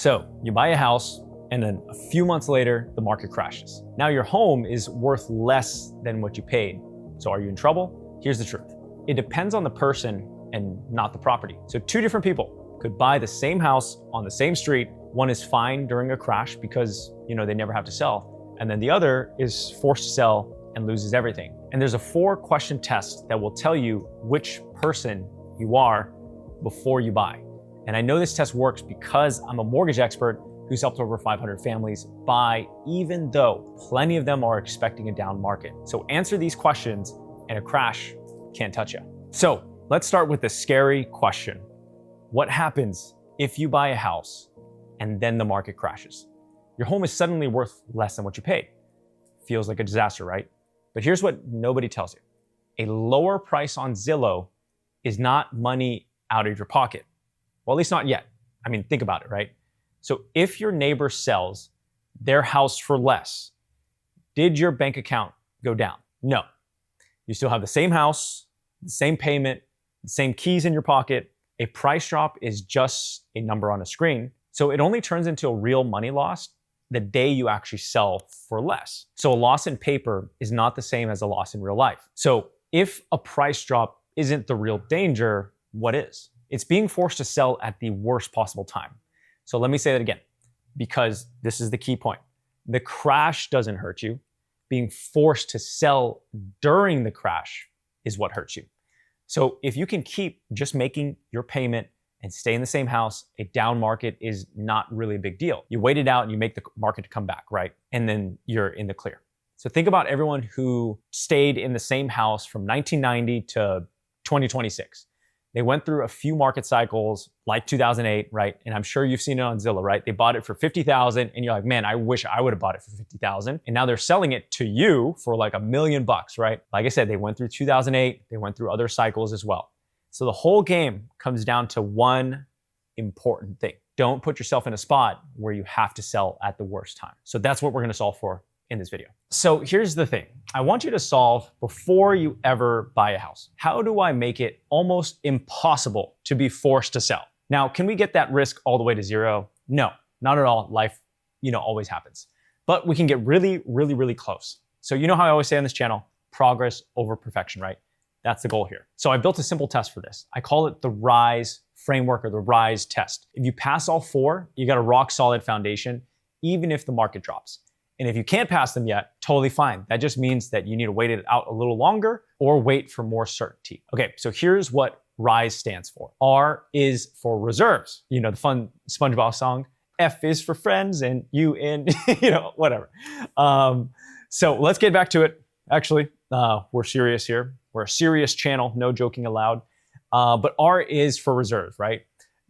So you buy a house and then a few months later, the market crashes. Now your home is worth less than what you paid. So are you in trouble? Here's the truth. It depends on the person and not the property. So two different people could buy the same house on the same street. One is fine during a crash because they never have to sell. And then the other is forced to sell and loses everything. And there's a 4-question test that will tell you which person you are before you buy. And I know this test works because I'm a mortgage expert who's helped over 500 families buy, even though plenty of them are expecting a down market. So answer these questions and a crash can't touch you. So let's start with the scary question. What happens if you buy a house and then the market crashes? Your home is suddenly worth less than what you paid. Feels like a disaster, right? But here's what nobody tells you. A lower price on Zillow is not money out of your pocket. Well, at least not yet. I mean, think about it, right? So if your neighbor sells their house for less, did your bank account go down? No. You still have the same house, the same payment, the same keys in your pocket. A price drop is just a number on a screen. So it only turns into a real money loss the day you actually sell for less. So a loss in paper is not the same as a loss in real life. So if a price drop isn't the real danger, what is? It's being forced to sell at the worst possible time. So let me say that again, because this is the key point. The crash doesn't hurt you. Being forced to sell during the crash is what hurts you. So if you can keep just making your payment and stay in the same house, a down market is not really a big deal. You wait it out and you make the market come back, right? And then you're in the clear. So think about everyone who stayed in the same house from 1990 to 2026. They went through a few market cycles like 2008, right? And I'm sure you've seen it on Zillow, right? They bought it for $50,000 and you're like, man, I wish I would have bought it for $50,000. And now they're selling it to you for like $1 million, right? Like I said, they went through 2008, they went through other cycles as well. So the whole game comes down to one important thing. Don't put yourself in a spot where you have to sell at the worst time. So that's what we're gonna solve for in this video. So here's the thing. I want you to solve before you ever buy a house. How do I make it almost impossible to be forced to sell? Now, can we get that risk all the way to zero? No, not at all. Life, always happens. But we can get really, really, really close. So you know how I always say on this channel, progress over perfection, right? That's the goal here. So I built a simple test for this. I call it the R.I.S.E Framework or the R.I.S E test. If you pass all 4, you got a rock solid foundation, even if the market drops. And if you can't pass them yet, totally fine. That just means that you need to wait it out a little longer or wait for more certainty. Okay, so here's what R.I.S E stands for. R is for reserves. The fun SpongeBob song. F is for friends and U in, whatever. So let's get back to it. Actually, we're serious here. We're a serious channel, no joking allowed. But R is for reserves, right?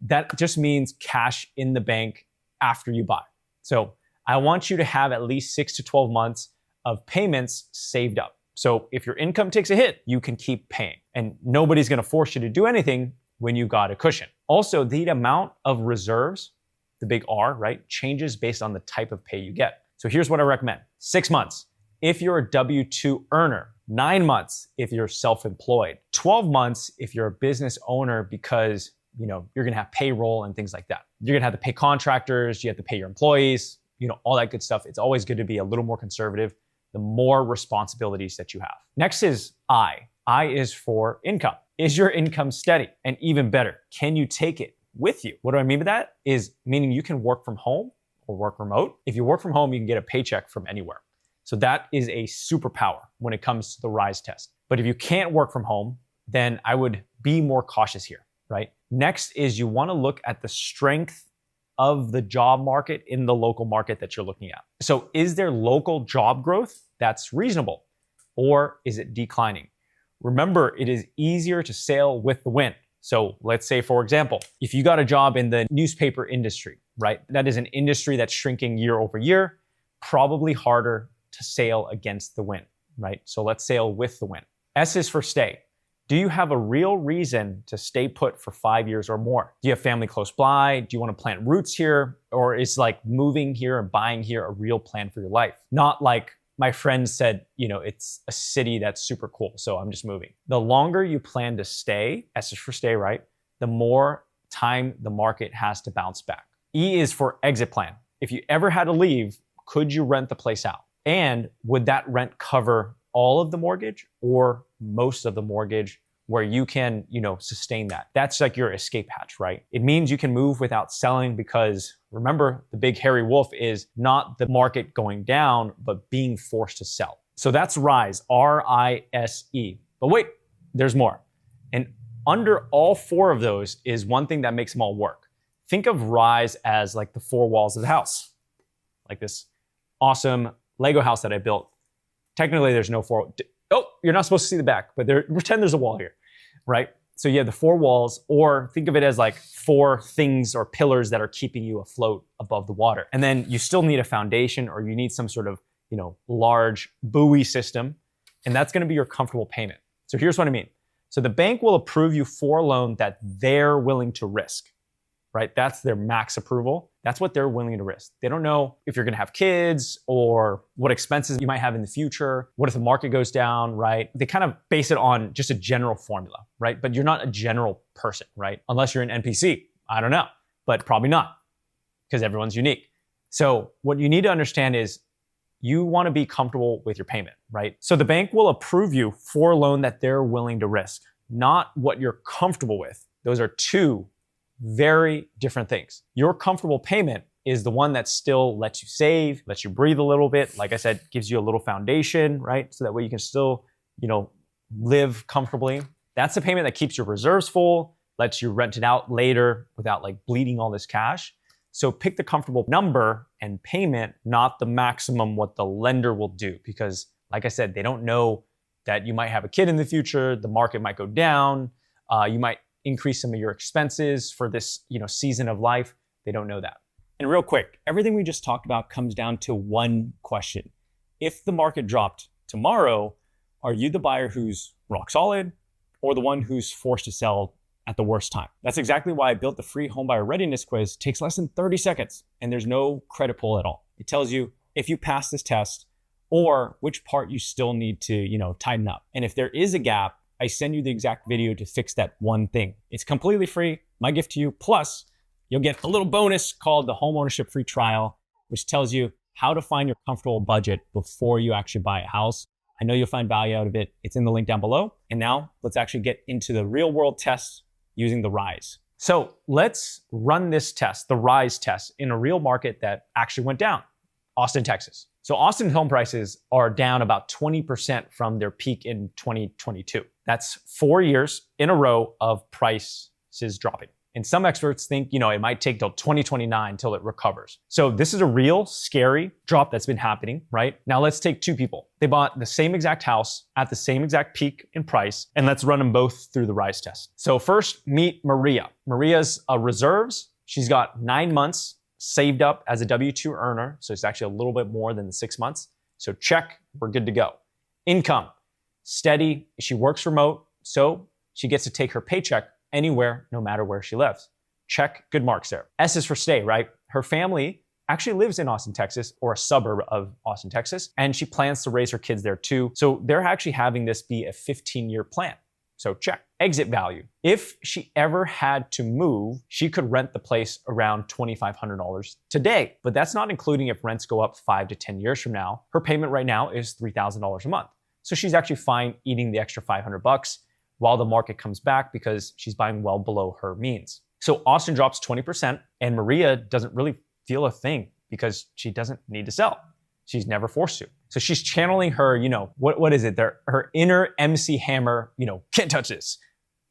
That just means cash in the bank after you buy. So I want you to have at least 6 to 12 months of payments saved up. So if your income takes a hit, you can keep paying. And nobody's gonna force you to do anything when you got a cushion. Also, the amount of reserves, the big R, right, changes based on the type of pay you get. So here's what I recommend. 6 months if you're a W-2 earner. 9 months if you're self-employed. 12 months if you're a business owner because you're gonna have payroll and things like that. You're gonna have to pay contractors, you have to pay your employees, all that good stuff. It's always good to be a little more conservative, the more responsibilities that you have. Next is I. I is for income. Is your income steady? And even better, can you take it with you? What do I mean by that? Is meaning you can work from home or work remote. If you work from home, you can get a paycheck from anywhere. So that is a superpower when it comes to the R.I.S.E test. But if you can't work from home, then I would be more cautious here, right? Next is you wanna look at the strength of the job market in the local market that you're looking at. So is there local job growth that's reasonable or is it declining? Remember, it is easier to sail with the wind. So let's say, for example, if you got a job in the newspaper industry, right? That is an industry that's shrinking year over year, probably harder to sail against the wind, right? So let's sail with the wind. S is for stay. Do you have a real reason to stay put for 5 years or more? Do you have family close by? Do you want to plant roots here? Or is like moving here and buying here a real plan for your life? Not like my friend said, it's a city that's super cool, so I'm just moving. The longer you plan to stay, S is for stay, right? The more time the market has to bounce back. E is for exit plan. If you ever had to leave, could you rent the place out? And would that rent cover all of the mortgage or most of the mortgage where you can, sustain that? That's like your escape hatch, right? It means you can move without selling because remember, the big hairy wolf is not the market going down, but being forced to sell. So that's RISE, R-I-S-E. But wait, there's more. And under all four of those is one thing that makes them all work. Think of RISE as like the four walls of the house, like this awesome Lego house that I built. Technically, there's no four. Oh, you're not supposed to see the back, but pretend there's a wall here, right? So you have the four walls, or think of it as like four things or pillars that are keeping you afloat above the water. And then you still need a foundation, or you need some sort of, large buoy system, and that's gonna be your comfortable payment. So here's what I mean. So the bank will approve you for a loan that they're willing to risk, right? That's their max approval. That's what they're willing to risk. They don't know if you're gonna have kids or what expenses you might have in the future. What if the market goes down, right? They kind of base it on just a general formula, right? But you're not a general person, right? Unless you're an NPC. I don't know, but probably not because everyone's unique. So what you need to understand is you wanna be comfortable with your payment, right? So the bank will approve you for a loan that they're willing to risk, not what you're comfortable with. Those are two very different things. Your comfortable payment is the one that still lets you save, lets you breathe a little bit. Like I said, gives you a little foundation, right? So that way you can still, live comfortably. That's the payment that keeps your reserves full, lets you rent it out later without like bleeding all this cash. So pick the comfortable number and payment, not the maximum what the lender will do. Because like I said, they don't know that you might have a kid in the future, the market might go down, you might increase some of your expenses for this, season of life. They don't know that. And real quick, everything we just talked about comes down to one question. If the market dropped tomorrow, are you the buyer who's rock solid or the one who's forced to sell at the worst time? That's exactly why I built the free homebuyer readiness quiz. It takes less than 30 seconds and there's no credit pull at all. It tells you if you pass this test or which part you still need to, tighten up. And if there is a gap, I send you the exact video to fix that one thing. It's completely free, my gift to you. Plus, you'll get a little bonus called the Homeownership Free Trial, which tells you how to find your comfortable budget before you actually buy a house. I know you'll find value out of it. It's in the link down below. And now let's actually get into the real world test using the RISE. So let's run this test, the RISE test, in a real market that actually went down, Austin, Texas. So Austin home prices are down about 20% from their peak in 2022. That's 4 years in a row of prices dropping. And some experts think, it might take till 2029 till it recovers. So this is a real scary drop that's been happening, right? Now let's take two people. They bought the same exact house at the same exact peak in price, and let's run them both through the RISE test. So first, meet Maria. Maria's reserves. She's got 9 months saved up as a W-2 earner. So it's actually a little bit more than the 6 months. So check, we're good to go. Income, steady. She works remote, so she gets to take her paycheck anywhere, no matter where she lives. Check, good marks there. S is for stay, right? Her family actually lives in Austin, Texas, or a suburb of Austin, Texas, and she plans to raise her kids there too. So they're actually having this be a 15-year plan. So check. Exit value. If she ever had to move, she could rent the place around $2,500 today, but that's not including if rents go up 5 to 10 years from now. Her payment right now is $3,000 a month. So she's actually fine eating the extra $500 while the market comes back because she's buying well below her means. So Austin drops 20% and Maria doesn't really feel a thing because she doesn't need to sell. She's never forced to. So she's channeling her, what is it? Her inner MC Hammer, can't touch this.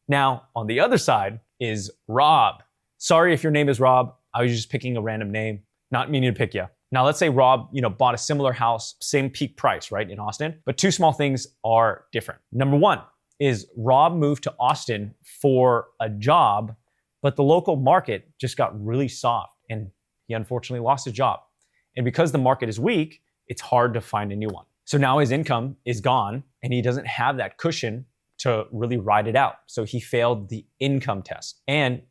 Now, on the other side is Rob. Sorry if your name is Rob. I was just picking a random name, not meaning to pick you. Now, let's say Rob, bought a similar house, same peak price, right, in Austin, but two small things are different. Number one is Rob moved to Austin for a job, but the local market just got really soft and he unfortunately lost his job. And because the market is weak, it's hard to find a new one. So now his income is gone and he doesn't have that cushion to really ride it out. So he failed the income test. And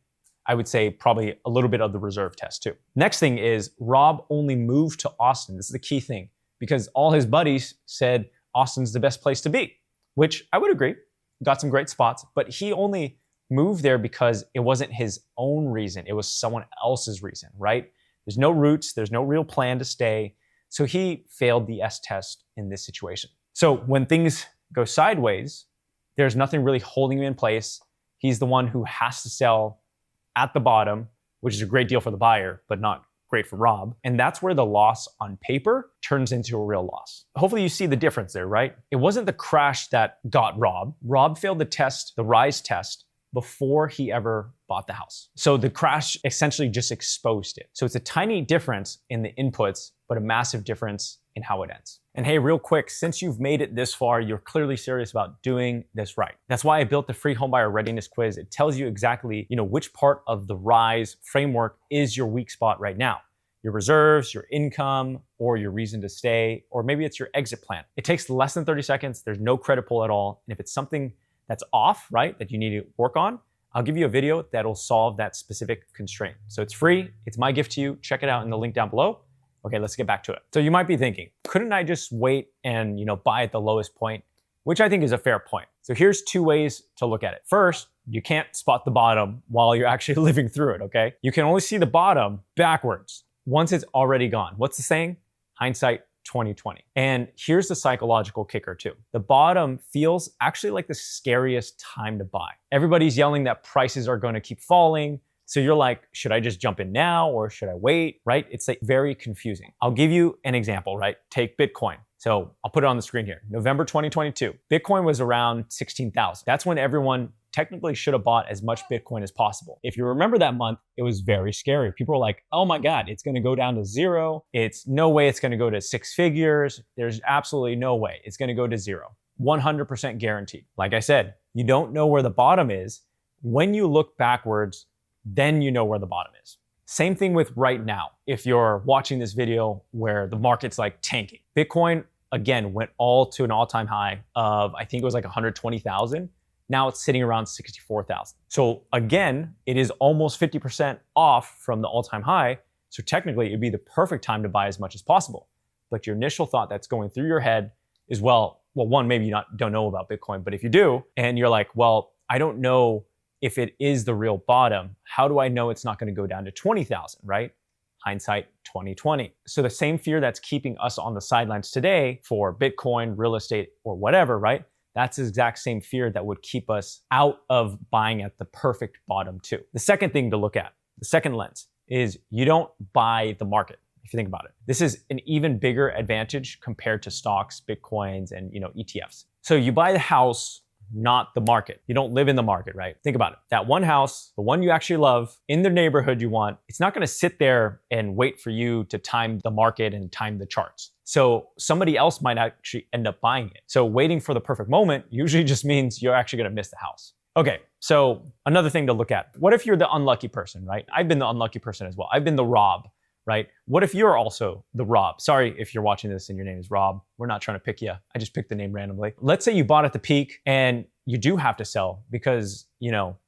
I would say probably a little bit of the reserve test too. Next thing is Rob only moved to Austin. This is the key thing because all his buddies said Austin's the best place to be, which I would agree. Got some great spots, but he only moved there because it wasn't his own reason. It was someone else's reason, right? There's no roots. There's no real plan to stay. So he failed the S test in this situation. So when things go sideways, there's nothing really holding him in place. He's the one who has to sell at the bottom, which is a great deal for the buyer, but not great for Rob. And that's where the loss on paper turns into a real loss. Hopefully you see the difference there, right? It wasn't the crash that got Rob. Rob failed the test, the R.I.S.E test, before he ever bought the house. So the crash essentially just exposed it. So it's a tiny difference in the inputs, but a massive difference in how it ends. And hey, real quick, since you've made it this far, you're clearly serious about doing this right. That's why I built the free homebuyer readiness quiz. It tells you exactly, which part of the R.I.S.E framework is your weak spot right now. Your reserves, your income, or your reason to stay, or maybe it's your exit plan. It takes less than 30 seconds. There's no credit pull at all. And if it's something that's off, right, that you need to work on, I'll give you a video that'll solve that specific constraint. So it's free. It's my gift to you. Check it out in the link down below. Okay, let's get back to it. So you might be thinking, couldn't I just wait and buy at the lowest point? Which I think is a fair point. So here's two ways to look at it. First, you can't spot the bottom while you're actually living through it, okay? You can only see the bottom backwards once it's already gone. What's the saying? Hindsight 2020. And here's the psychological kicker too. The bottom feels actually like the scariest time to buy. Everybody's yelling that prices are going to keep falling. So you're like, should I just jump in now or should I wait, right? It's like very confusing. I'll give you an example, right? Take Bitcoin. So I'll put it on the screen here. November 2022, Bitcoin was around 16,000. That's when everyone technically should have bought as much Bitcoin as possible. If you remember that month, it was very scary. People were like, oh my God, it's going to go down to zero. It's no way it's going to go to six figures. There's absolutely no way it's going to go to zero. 100% guaranteed. Like I said, you don't know where the bottom is. When you look backwards, then you know where the bottom is. Same thing with right now. If you're watching this video where the market's like tanking, Bitcoin again went all to an all-time high of, I think it was like 120,000. Now it's sitting around 64,000. So again, it is almost 50% off from the all-time high. So technically it'd be the perfect time to buy as much as possible. But your initial thought that's going through your head is, well, one, maybe you don't know about Bitcoin, but if you do, and you're like, well, I don't know if it is the real bottom, how do I know it's not going to go down to 20,000, right? Hindsight 2020. So the same fear that's keeping us on the sidelines today for Bitcoin, real estate, or whatever, right? That's the exact same fear that would keep us out of buying at the perfect bottom too. The second thing to look at, the second lens, is you don't buy the market. If you think about it, this is an even bigger advantage compared to stocks, Bitcoins, and ETFs. So you buy the house, not the market. You don't live in the market, right? Think about it. That one house, the one you actually love, in the neighborhood you want, it's not going to sit there and wait for you to time the market and time the charts. So somebody else might actually end up buying it. So waiting for the perfect moment usually just means you're actually going to miss the house. Okay, so another thing to look at. What if you're the unlucky person, right? I've been the unlucky person as well. I've been the Rob, right? What if you're also the Rob? Sorry if you're watching this and your name is Rob. We're not trying to pick you. I just picked the name randomly. Let's say you bought at the peak and you do have to sell because,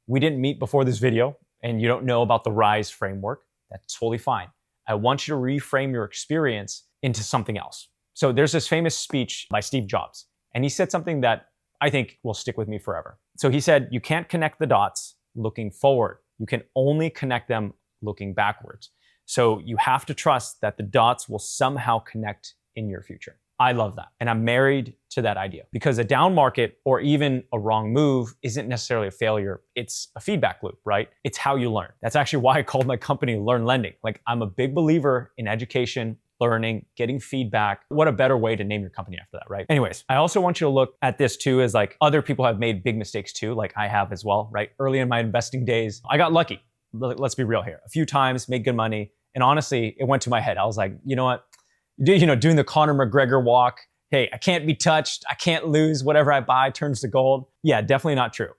we didn't meet before this video and you don't know about the R.I.S.E framework. That's totally fine. I want you to reframe your experience into something else. So there's this famous speech by Steve Jobs, and he said something that I think will stick with me forever. So he said, you can't connect the dots looking forward. You can only connect them looking backwards. So you have to trust that the dots will somehow connect in your future. I love that. And I'm married to that idea because a down market or even a wrong move isn't necessarily a failure. It's a feedback loop, right? It's how you learn. That's actually why I called my company Learn Lending. Like, I'm a big believer in education, learning, getting feedback. What a better way to name your company after that, right? Anyways, I also want you to look at this too as like other people have made big mistakes too, like I have as well, right? Early in my investing days, I got lucky. Let's be real here. A few times, made good money. And honestly, it went to my head. I was like, you know what? Doing the Conor McGregor walk. Hey, I can't be touched. I can't lose. Whatever I buy turns to gold. Yeah, definitely not true.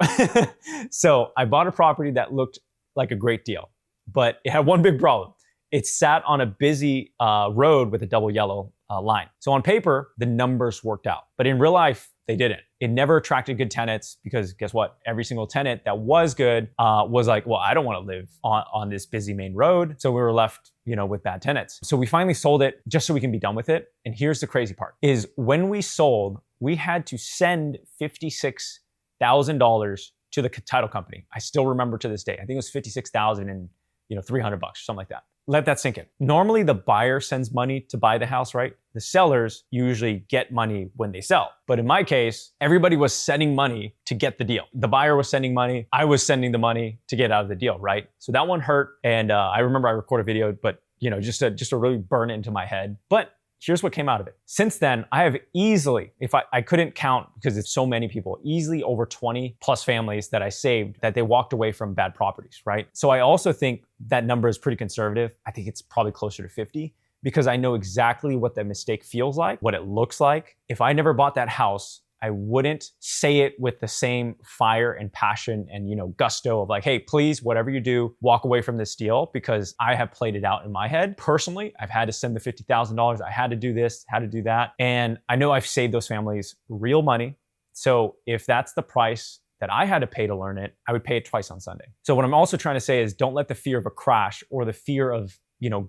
So I bought a property that looked like a great deal, but it had one big problem. It sat on a busy road with a double yellow line. So on paper, the numbers worked out, but in real life, they didn't. It never attracted good tenants because guess what? Every single tenant that was good was like, well, I don't want to live on this busy main road. So we were left, with bad tenants. So we finally sold it just so we can be done with it. And here's the crazy part is when we sold, we had to send $56,000 to the title company. I still remember to this day. I think it was 56,000 and $300 or something like that. Let that sink in. Normally the buyer sends money to buy the house, right? The sellers usually get money when they sell. But in my case, everybody was sending money to get the deal. The buyer was sending money. I was sending the money to get out of the deal, right? So that one hurt. And I remember I recorded a video, but just to really burn it into my head. But here's what came out of it. Since then, I have easily, if I couldn't count because it's so many people, easily over 20 plus families that I saved that they walked away from bad properties, right? So I also think that number is pretty conservative. I think it's probably closer to 50 because I know exactly what that mistake feels like, what it looks like. If I never bought that house, I wouldn't say it with the same fire and passion and gusto of like, hey, please, whatever you do, walk away from this deal, because I have played it out in my head. Personally, I've had to send the $50,000. I had to do this, had to do that. And I know I've saved those families real money. So if that's the price that I had to pay to learn it, I would pay it twice on Sunday. So what I'm also trying to say is don't let the fear of a crash or the fear of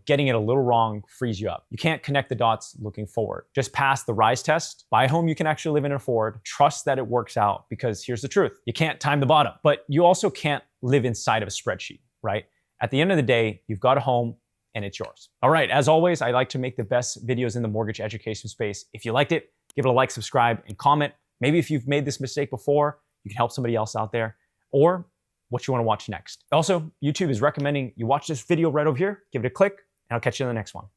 getting it a little wrong freeze you up. You can't connect the dots looking forward. Just pass the R.I.S.E test, buy a home you can actually live in and afford, trust that it works out, because here's the truth. You can't time the bottom, but you also can't live inside of a spreadsheet, right? At the end of the day, you've got a home and it's yours. All right, as always, I like to make the best videos in the mortgage education space. If you liked it, give it a like, subscribe, and comment. Maybe if you've made this mistake before, you can help somebody else out there, or what you want to watch next. Also, YouTube is recommending you watch this video right over here. Give it a click, and I'll catch you in the next one.